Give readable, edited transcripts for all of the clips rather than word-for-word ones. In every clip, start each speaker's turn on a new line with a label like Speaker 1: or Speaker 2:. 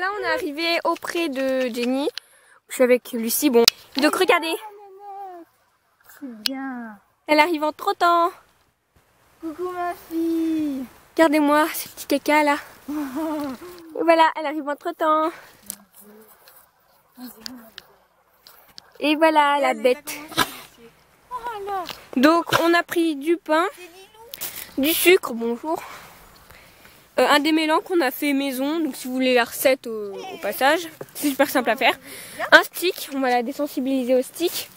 Speaker 1: là on est arrivé auprès de Jenny. Je suis avec Lucie. Bon, donc regardez.
Speaker 2: C'est bien.
Speaker 1: Elle arrive en trottant.
Speaker 2: Coucou ma fille.
Speaker 1: Regardez-moi ce petit caca là. Et voilà, elle arrive en trottant. Et voilà la bête. Donc on a pris du pain, du sucre, bonjour. Un démêlant qu'on a fait maison, donc si vous voulez la recette au passage, c'est super simple à faire. Un stick, on va la désensibiliser au stick.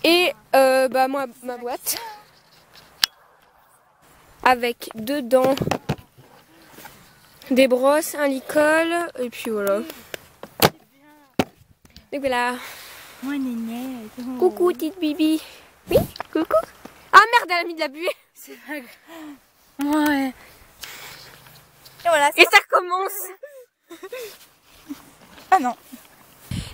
Speaker 1: Et moi, ma boîte. Avec dedans des brosses, un licol, et puis voilà. Donc voilà.
Speaker 2: Moi, Néné.
Speaker 1: Coucou petite Bibi. Oui, coucou. Ah merde, elle a mis de la buée.
Speaker 2: C'est pas grave. Ouais. Et voilà.
Speaker 1: Et ça commence.
Speaker 2: Ah non.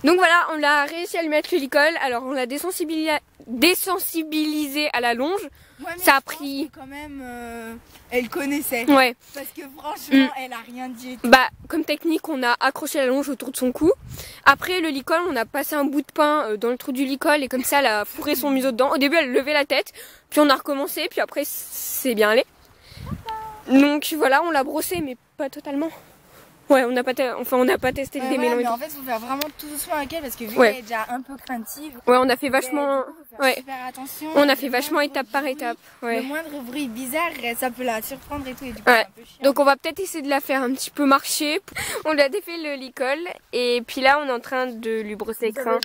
Speaker 1: Donc voilà, on a réussi à lui mettre le licol. Alors on l'a désensibilisé à la longe.
Speaker 2: Ouais, mais
Speaker 1: ça a
Speaker 2: je pense
Speaker 1: pris.
Speaker 2: que quand même, elle connaissait.
Speaker 1: Ouais.
Speaker 2: Parce que franchement, elle a rien dit.
Speaker 1: Bah, comme technique, on a accroché la longe autour de son cou. Après le licol, on a passé un bout de pain dans le trou du licol et comme ça, elle a fourré son museau dedans. Au début, elle levait la tête, puis on a recommencé, puis après, c'est bien allé. Donc voilà, on l'a brossé, mais pas totalement. Ouais, on n'a pas testé le démêlant.
Speaker 2: Mais en fait, il faut faire vraiment tout doucement avec elle parce que vu
Speaker 1: Ouais.
Speaker 2: qu'elle est déjà un peu craintive.
Speaker 1: Ouais, on a fait vachement. Ouais.
Speaker 2: Super attention.
Speaker 1: On a fait vachement étape par étape. Ouais.
Speaker 2: Le moindre bruit bizarre, ça peut la surprendre et tout. Et du coup,
Speaker 1: Ouais.
Speaker 2: c'est un peu chiant.
Speaker 1: Donc on va peut-être essayer de la faire un petit peu marcher. On lui a défait le licol et puis là on est en train de lui brosser les crins.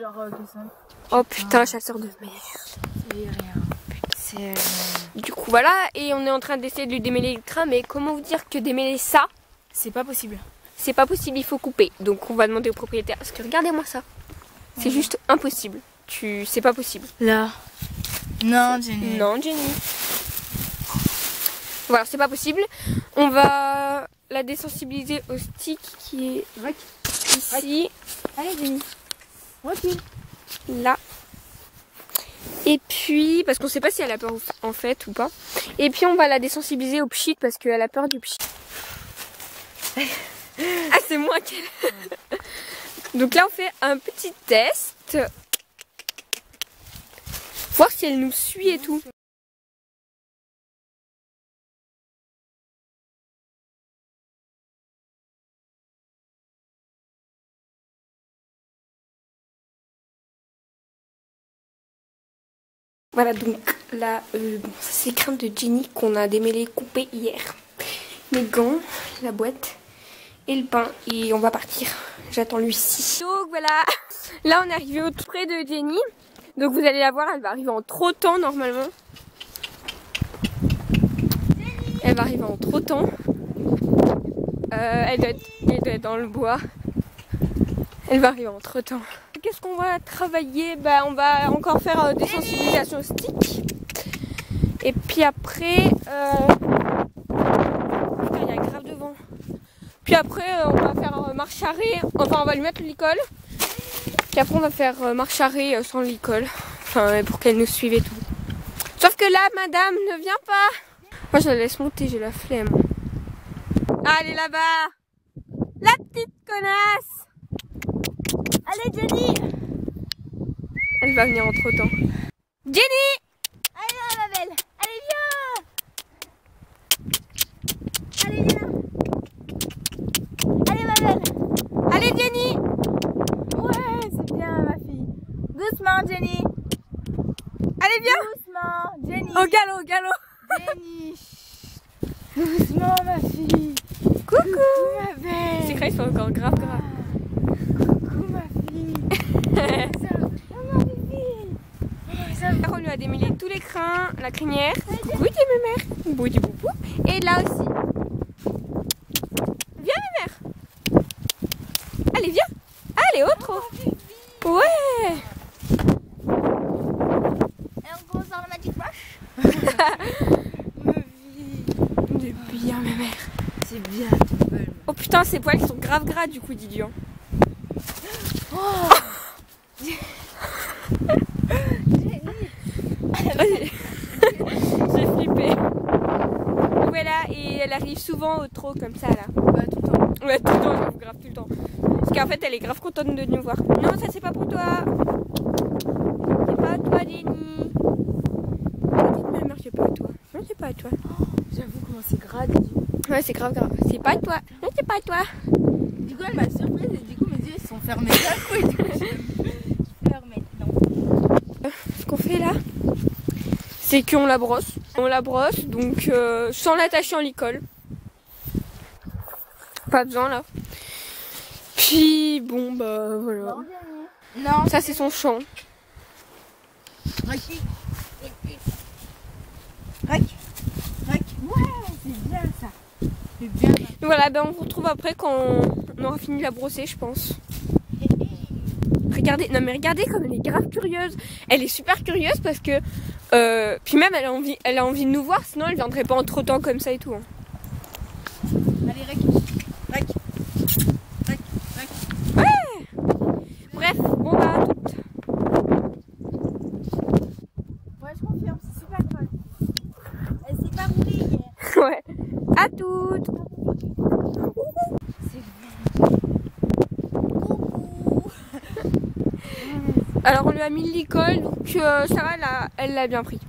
Speaker 1: Oh putain, chasseur de merde.
Speaker 2: C'est rien. C'est
Speaker 1: Du coup voilà, et on est en train d'essayer de lui démêler le crins, mais comment vous dire que démêler ça,
Speaker 2: c'est pas possible.
Speaker 1: c'est pas possible, il faut couper. Donc on va demander au propriétaire, parce que regardez-moi ça. C'est juste impossible. C'est pas possible.
Speaker 2: Là. Non, Jenny.
Speaker 1: Non, Jenny. Voilà, c'est pas possible. On va la désensibiliser au stick qui est ici.
Speaker 2: Allez, Jenny. Recule.
Speaker 1: Là. Et puis, parce qu'on sait pas si elle a peur en fait ou pas. Et puis on va la désensibiliser au pchit parce qu'elle a peur du pchit. Ah, c'est moi qui... Donc là on fait un petit test. Voir si elle nous suit et tout. Voilà, donc là, bon, ça c'est crème de Jenny qu'on a démêlé, coupé hier. Les gants, la boîte et le pain. Et on va partir. J'attends Lucie. Donc voilà, là on est arrivé au tout près de Jenny. Donc vous allez la voir, elle va arriver en trottant normalement. Elle va arriver en trottant. Elle doit être dans le bois. Elle va arriver en trottant. Qu'est-ce qu'on va travailler? Bah, on va encore faire des sensibilisations au stick. Et puis après, putain, il y a grave de vent. Puis après, on va faire marche arrêt. Enfin, on va lui mettre le licol. Puis après, on va faire marche arrêt sans le licol. Enfin, pour qu'elle nous suive et tout. Sauf que là, madame ne vient pas. Moi, je la laisse monter, j'ai la flemme. Ah, elle est là-bas. La petite connasse.
Speaker 2: Allez, Jenny.
Speaker 1: Elle va venir en trottant. Jenny!
Speaker 2: Allez là, ma belle. Allez, viens. Allez, viens. Allez, ma belle.
Speaker 1: Allez, Jenny!
Speaker 2: Ouais, c'est bien, ma fille. Doucement, Jenny.
Speaker 1: Allez, viens!
Speaker 2: Doucement, Jenny.
Speaker 1: Au galop, au galop!
Speaker 2: Jenny. Doucement, ma fille.
Speaker 1: Coucou!
Speaker 2: Ma belle.
Speaker 1: C'est vrai, ils sont encore grave.
Speaker 2: Coucou, ma fille.
Speaker 1: On lui a démêlé tous les crins, la crinière. Coucou, dis ma mère. Boudi boubou. Et là aussi. Viens, ma mère. Allez, viens. Allez, autre. Ouais.
Speaker 2: Et on commence dans la Magic Rush.
Speaker 1: C'est bien, ma mère.
Speaker 2: C'est bien.
Speaker 1: Oh putain, ses poils sont grave gras du coup, Didier. Oh. J'ai flippé. Voilà, et elle elle arrive souvent au trot comme ça là.
Speaker 2: Bah, tout le temps.
Speaker 1: Ouais, tout le temps, elle grave tout le temps. Parce qu'en fait, elle est grave contente de nous voir. Non, ça c'est pas pour toi. C'est pas à toi, Jenny. Ma mère, c'est pas à toi. Non, c'est pas à toi.
Speaker 2: J'avoue comment c'est grave.
Speaker 1: Ouais, c'est grave grave. C'est pas à toi. Non, c'est pas à toi.
Speaker 2: Du coup, elle m'a surprise et du coup, mes yeux ils sont fermés d'un coup et du coup, je pleure maintenant.
Speaker 1: Ce qu'on fait là, c'est qu'on la brosse. On la brosse, donc sans l'attacher en licol. Pas besoin là. Puis bon, bah voilà.
Speaker 2: Non.
Speaker 1: Ça, c'est son champ.
Speaker 2: Rack. Rack. Rack. Ouais, c'est bien ça. C'est bien.
Speaker 1: Et voilà, ben on vous retrouve après quand on aura fini de la brosser, je pense. Regardez, non mais regardez comme elle est grave curieuse. Elle est super curieuse parce que puis même elle a envie de nous voir, sinon elle viendrait pas en trottant comme ça et tout. Hein.
Speaker 2: Allez, Rack. Rack. Rack. Rack.
Speaker 1: Ouais. Bref, bon bah à toutes.
Speaker 2: Ouais, je confirme, c'est super grave. Elle s'est pas roulée hier.
Speaker 1: Ouais. À toutes.
Speaker 2: C'est bien. Coucou.
Speaker 1: Alors on lui a mis le licol, donc ça va, elle l'a bien pris.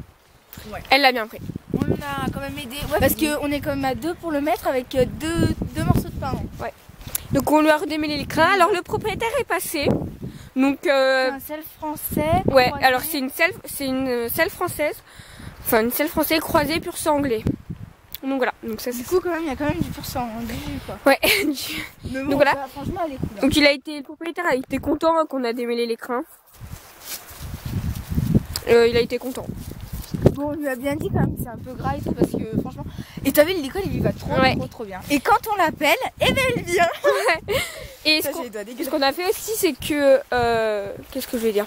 Speaker 2: Ouais.
Speaker 1: Elle l'a bien pris.
Speaker 2: On a quand même aidé. Ouais, parce qu'on est quand même à 2 pour le mettre avec deux morceaux de pain.
Speaker 1: Ouais. Donc on lui a redémêlé l'écran. Alors le propriétaire est passé. Donc
Speaker 2: C'est un sel français.
Speaker 1: ouais,
Speaker 2: croisé.
Speaker 1: alors c'est une selle française. Enfin une selle française croisée pur sang anglais. Donc voilà, donc ça
Speaker 2: Du
Speaker 1: c'est
Speaker 2: coup, quand même, il y a quand même du pur sang, hein, du jus, quoi.
Speaker 1: ouais.
Speaker 2: Mais bon,
Speaker 1: Donc voilà.
Speaker 2: bah, franchement, elle est cool. Hein.
Speaker 1: Donc le propriétaire a été content hein, qu'on a démêlé l'écran. Il a été content.
Speaker 2: Bon, on lui a bien dit quand même que c'est un peu gras et tout parce que franchement. Et t'as vu, l'école, il lui va trop,
Speaker 1: Ouais.
Speaker 2: trop bien. Et quand on l'appelle, eh ben elle vient.
Speaker 1: Et
Speaker 2: Ça,
Speaker 1: ce
Speaker 2: j'ai les doigts
Speaker 1: ce
Speaker 2: dégueulasses.
Speaker 1: qu'on a fait aussi, c'est que qu'est-ce que je vais dire?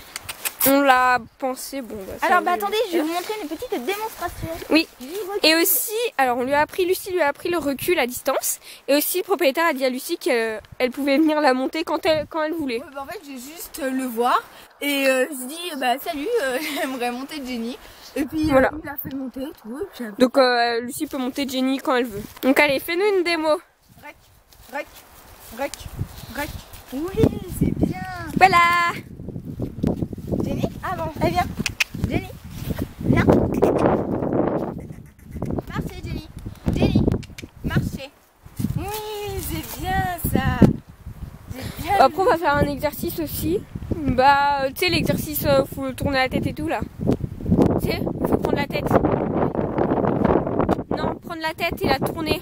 Speaker 1: On l'a pensé, bon. Bah, ça,
Speaker 2: Alors, bah attendez, je vais vous montrer une petite démonstration.
Speaker 1: Oui. Et aussi, alors Lucie lui a appris le recul à distance. Et aussi, le propriétaire a dit à Lucie qu'elle pouvait venir la monter quand elle voulait.
Speaker 2: Ouais, bah, en fait, j'ai juste le voir et je dis bah salut, j'aimerais monter Jenny. Et puis
Speaker 1: Voilà.
Speaker 2: il a fait monter et tout. Et puis,
Speaker 1: Donc Lucie peut monter Jenny quand elle veut. Donc allez, fais-nous une démo.
Speaker 2: Rack, rack, rack, rack. Oui, c'est bien.
Speaker 1: Voilà.
Speaker 2: Jenny, ah bon, elle vient. Jenny, viens. Marchez, Jenny. Jenny, marchez. Oui, c'est bien ça. C'est bien.
Speaker 1: Après, on va faire un exercice aussi. Bah, tu sais, l'exercice, faut tourner la tête et tout là. Tu sais, il faut prendre la tête. Non, prendre la tête et la tourner.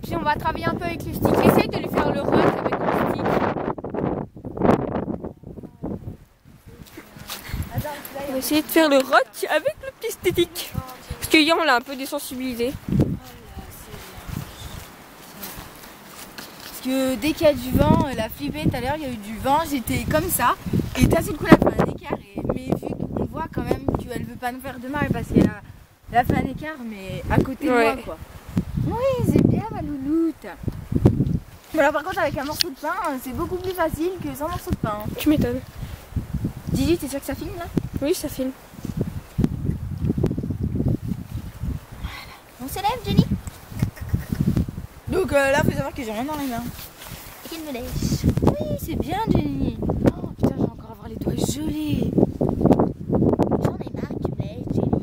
Speaker 1: Puis on va travailler un peu avec le stick. Essaye de lui faire le rock avec le stick. On va essayer de faire le rock avec le petit stick. Parce que hier, on l'a un peu désensibilisé.
Speaker 2: Parce que dès qu'il y a du vent, elle a flippé tout à l'heure, il y a eu du vent, j'étais comme ça. Et d'un seul coup, elle a fait un écart. Mais vu qu'on voit quand même qu'elle veut pas nous faire de mal parce qu'elle a fait un écart, mais à côté de moi, quoi. Oui, c'est bien ma louloute. Mais alors par contre, avec un morceau de pain, c'est beaucoup plus facile que sans morceau de pain.
Speaker 1: Tu m'étonnes.
Speaker 2: Gigi, t'es sûr que ça filme là?
Speaker 1: Oui, ça filme.
Speaker 2: On s'élève, Jenny. Donc là, faut savoir que j'ai rien dans les mains. Qu'il me lèche. Oui, c'est bien, Jenny. Oh putain, je vais encore avoir les doigts gelés. J'en ai marre que tu me lèches, Jenny.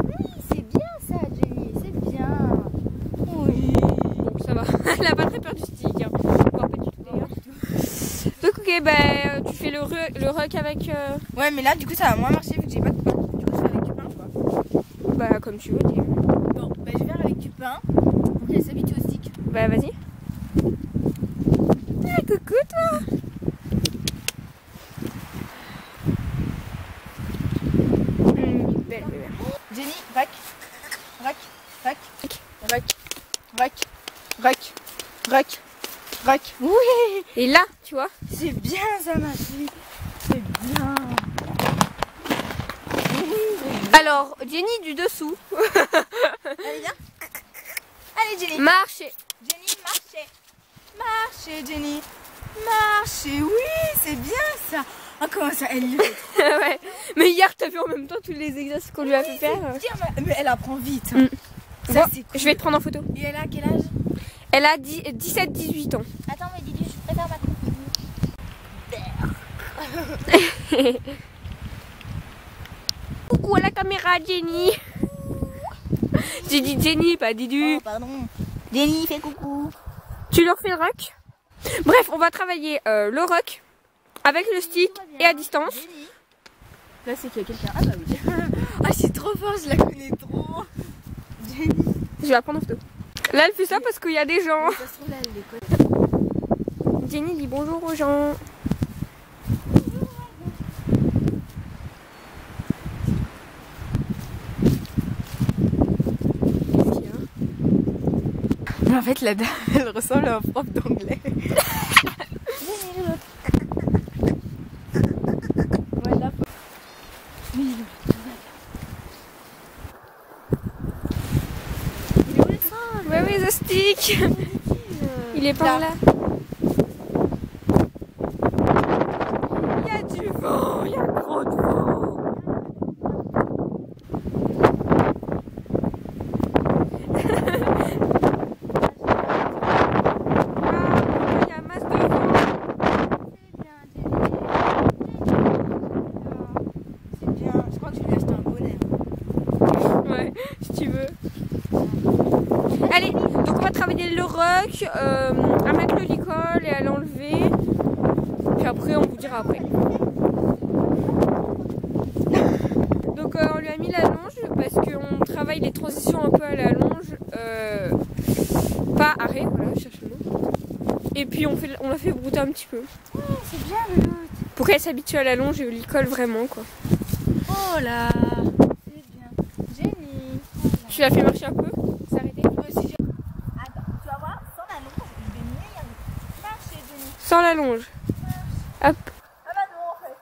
Speaker 2: Oui, c'est bien ça, Jenny. C'est bien. Oui.
Speaker 1: Bon, ça va. Elle a pas très peur du stick. Hein. Encore pas du tout d'ailleurs. Donc, ok, bah, tu fais le rock avec.
Speaker 2: Ouais, mais là, du coup, ça va moins marcher vu que j'ai pas de pain. Du coup, je fais avec du pain, quoi.
Speaker 1: Bah, comme tu veux. Dis.
Speaker 2: Bon, bah, je vais faire avec du pain pour qu'elle s'habitue au stick.
Speaker 1: Bah, vas-y. Ah, coucou, toi. Belle bébé.
Speaker 2: Jenny, rack, rack, rack, rack, rack, rack, rack, rack. Oui,
Speaker 1: Et là, tu vois.
Speaker 2: c'est bien ça, ma fille. C'est bien.
Speaker 1: Alors, Jenny du dessous.
Speaker 2: Allez, viens. Allez, Jenny.
Speaker 1: Marchez.
Speaker 2: Jenny, marchez. Marchez, Jenny. Marchez, oui, c'est bien ça. Ah, comment ça, elle le fait trop.
Speaker 1: Ouais. Mais hier, t'as vu en même temps tous les exercices qu'on lui a fait faire.
Speaker 2: Mais elle apprend vite. Hein. Ça,
Speaker 1: Bon,
Speaker 2: c'est cool.
Speaker 1: je vais te prendre en photo.
Speaker 2: Et elle a quel âge?
Speaker 1: Elle a 17-18 ans.
Speaker 2: Attends, mais dis-lui, je préfère ma copine.
Speaker 1: Coucou à la caméra, Jenny. J'ai dit Jenny, pas Didu.
Speaker 2: Oh, pardon. Jenny, fais coucou.
Speaker 1: Tu leur fais le rock. Bref, on va travailler le rock avec le stick et à distance.
Speaker 2: Jenny. Là, c'est qu'il y a quelqu'un. Ah, bah oui. Ah, c'est trop fort, je la connais trop. Jenny.
Speaker 1: Je vais la prendre en photo. Là, elle fait ça parce qu'il y a des gens.
Speaker 2: Ça se trouve, là, elle les connaît.
Speaker 1: Jenny dit bonjour aux gens.
Speaker 2: Mais en fait, la dame, elle ressemble à un prof d'anglais. Voilà. Oui. Il est où le singe?
Speaker 1: Ouais, oui, the stick. Il est par là. Il y a du vent, il y a trop de vent. Il y a masse de vent.
Speaker 2: C'est bien. Je crois que je vais lui acheter un bonnet.
Speaker 1: Ouais, si tu veux. Allez, donc on va travailler le rock, à mettre le licol et à l'enlever. Puis après, on vous dira après. Donc on lui a mis la longe parce qu'on travaille les transitions un peu à la longe. Pas arrêt, voilà, je cherche le mot. Et puis on l'a fait brouter un petit peu.
Speaker 2: Oh, c'est bien le lot.
Speaker 1: Pour qu'elle s'habitue à la longe et au licol vraiment quoi.
Speaker 2: Oh là. C'est bien. Jenny.
Speaker 1: Tu l'as fait marcher un peu, s'arrêter.
Speaker 2: Moi aussi, j'ai... Attends, tu vas voir, sans la longe, je vais mieux y arriver. Marchez, Jenny.
Speaker 1: Sans la longe. Hop.
Speaker 2: Ah bah non, en fait.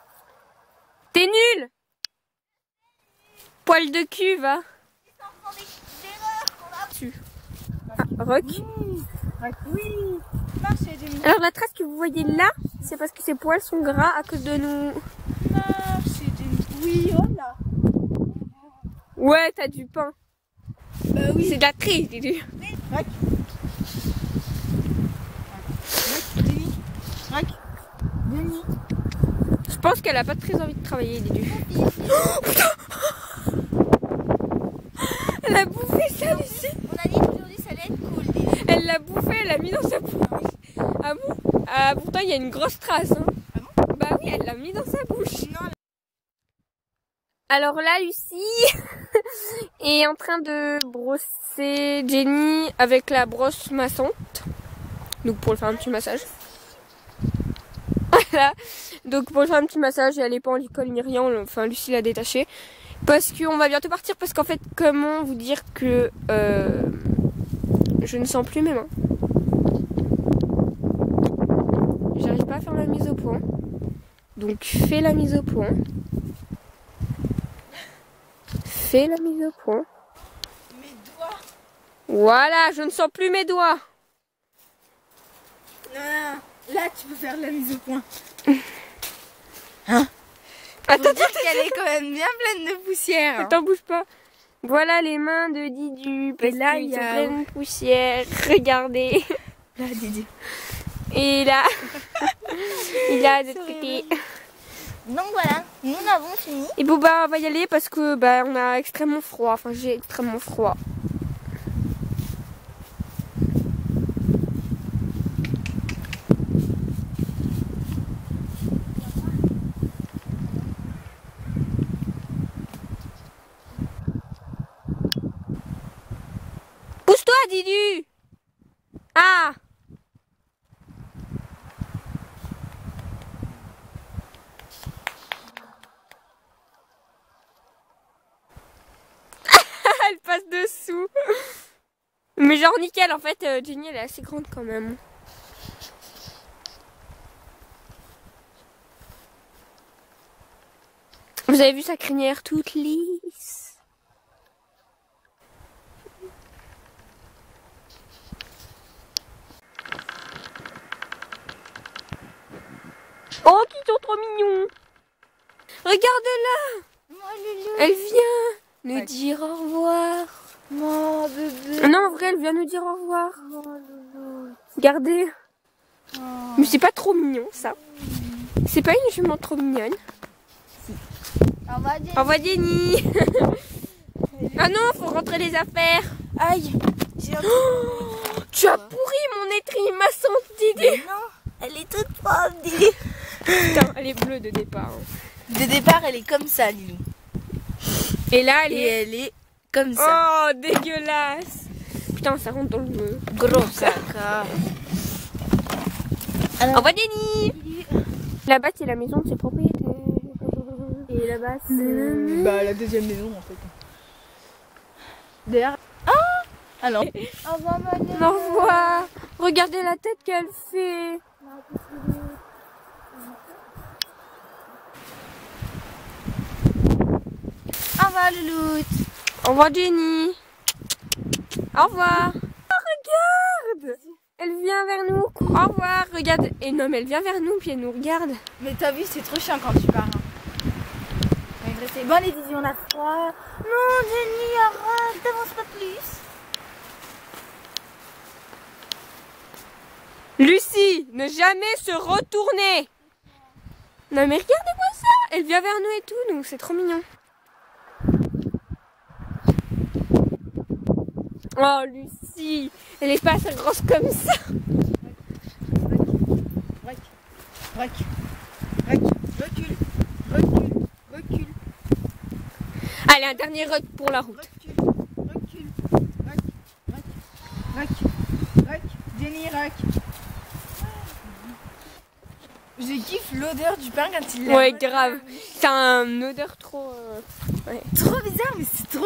Speaker 1: T'es nul. Poil de cul, va. Tu. Ah, rock.
Speaker 2: Oui. Marchez, Jenny.
Speaker 1: Alors la trace que vous voyez là, c'est parce que ses poils sont gras à cause de nous.
Speaker 2: Marchez, Jenny. Oui, oh là.
Speaker 1: Ouais, t'as du pain.
Speaker 2: Bah oui.
Speaker 1: C'est de la triche, dis-tu.
Speaker 2: Rack. Jenny. Rack. Jenny.
Speaker 1: Je pense qu'elle a pas très envie de travailler, dis-tu. Elle a bouffé ça, Lucie.
Speaker 2: On a dit qu'aujourd'hui ça allait être cool, Jenny.
Speaker 1: Elle l'a bouffé, elle l'a mis dans sa bouche. Ah bon? Ah, pourtant, il y a une grosse trace. Hein.
Speaker 2: Ah bon?
Speaker 1: Bah oui, elle l'a mis dans sa bouche.
Speaker 2: Non.
Speaker 1: Alors là, Lucie est en train de brosser Jenny avec la brosse massante. Donc pour lui faire un petit massage. Voilà. Donc pour lui faire un petit massage, et elle est pas en licol ni rien. Enfin, Lucie l'a détaché. Parce qu'on va bientôt partir. Parce qu'en fait, comment vous dire que je ne sens plus mes mains. J'arrive pas à faire la mise au point. Donc fais la mise au point. Fais la mise au point.
Speaker 2: Mes doigts.
Speaker 1: Voilà, je ne sens plus mes doigts.
Speaker 2: Non. Là, tu peux faire la mise au point.
Speaker 1: Attends,
Speaker 2: Elle est quand même bien pleine de poussière. Hein.
Speaker 1: attends, bouge pas. Voilà les mains de Didu. Parce
Speaker 2: là,
Speaker 1: qu'il
Speaker 2: il y a-
Speaker 1: sont pleines de poussière. Regardez.
Speaker 2: Là, Didi.
Speaker 1: Et là, il a de côté.
Speaker 2: Donc voilà, nous avons fini.
Speaker 1: Et bon bah on va y aller parce que bah on a extrêmement froid. Enfin j'ai extrêmement froid. Pousse-toi Didu. Ah. Elle passe dessous. Mais genre nickel en fait, Jenny elle est assez grande quand même. Vous avez vu sa crinière toute lisse. Oh, qu'ils sont trop mignons. Regarde-la.
Speaker 2: Moi, Loulou.
Speaker 1: Elle vient nous
Speaker 2: Ouais.
Speaker 1: dire au revoir.
Speaker 2: Moi, bébé.
Speaker 1: Non, en vrai, elle vient nous dire au revoir.
Speaker 2: Moi, Loulou.
Speaker 1: Regardez.
Speaker 2: Oh.
Speaker 1: Mais c'est pas trop mignon, ça. C'est pas une jument trop mignonne.
Speaker 2: Au revoir, Jenny.
Speaker 1: Au revoir, Jenny. Ah non, faut rentrer les affaires.
Speaker 2: Aïe. J'ai un
Speaker 1: Tu as pourri mon étrimation, Didi.
Speaker 2: Non, elle est toute propre, Didi.
Speaker 1: Putain, elle est bleue de départ. hein.
Speaker 2: De départ, elle est comme ça, Lilou.
Speaker 1: Et là, elle
Speaker 2: Et
Speaker 1: est...
Speaker 2: elle est comme ça.
Speaker 1: Oh, dégueulasse. Putain, ça rentre dans le...
Speaker 2: Gros caca.
Speaker 1: Au revoir, Jenny. Là-bas, c'est la maison de ses propriétaires.
Speaker 2: Et là-bas, c'est la deuxième maison, en fait. D'ailleurs... Ah alors. Au revoir, Manon.
Speaker 1: Au revoir. Regardez la tête qu'elle fait.
Speaker 2: Au revoir, Louloute.
Speaker 1: Au revoir, Jenny. Au revoir. Oh, regarde. Elle vient vers nous. Au revoir. Regarde. Et non, mais elle vient vers nous, puis elle nous regarde.
Speaker 2: Mais t'as vu, c'est trop chiant quand tu pars. C'est bon, les Didi, on a froid. Non, Jenny, arrête, t'avances pas plus.
Speaker 1: Lucie, ne jamais se retourner. Non, mais regardez-moi ça. Elle vient vers nous et tout, donc c'est trop mignon. Oh, Lucie. Elle est pas assez grosse comme ça.
Speaker 2: Recule, recule, recule,
Speaker 1: Allez, un dernier rec pour la route.
Speaker 2: recule, Jenny, rec. Je kiffe l'odeur du pain quand il lève.
Speaker 1: Ouais, grave. C'est une odeur trop... ouais.
Speaker 2: Trop bizarre, mais c'est trop...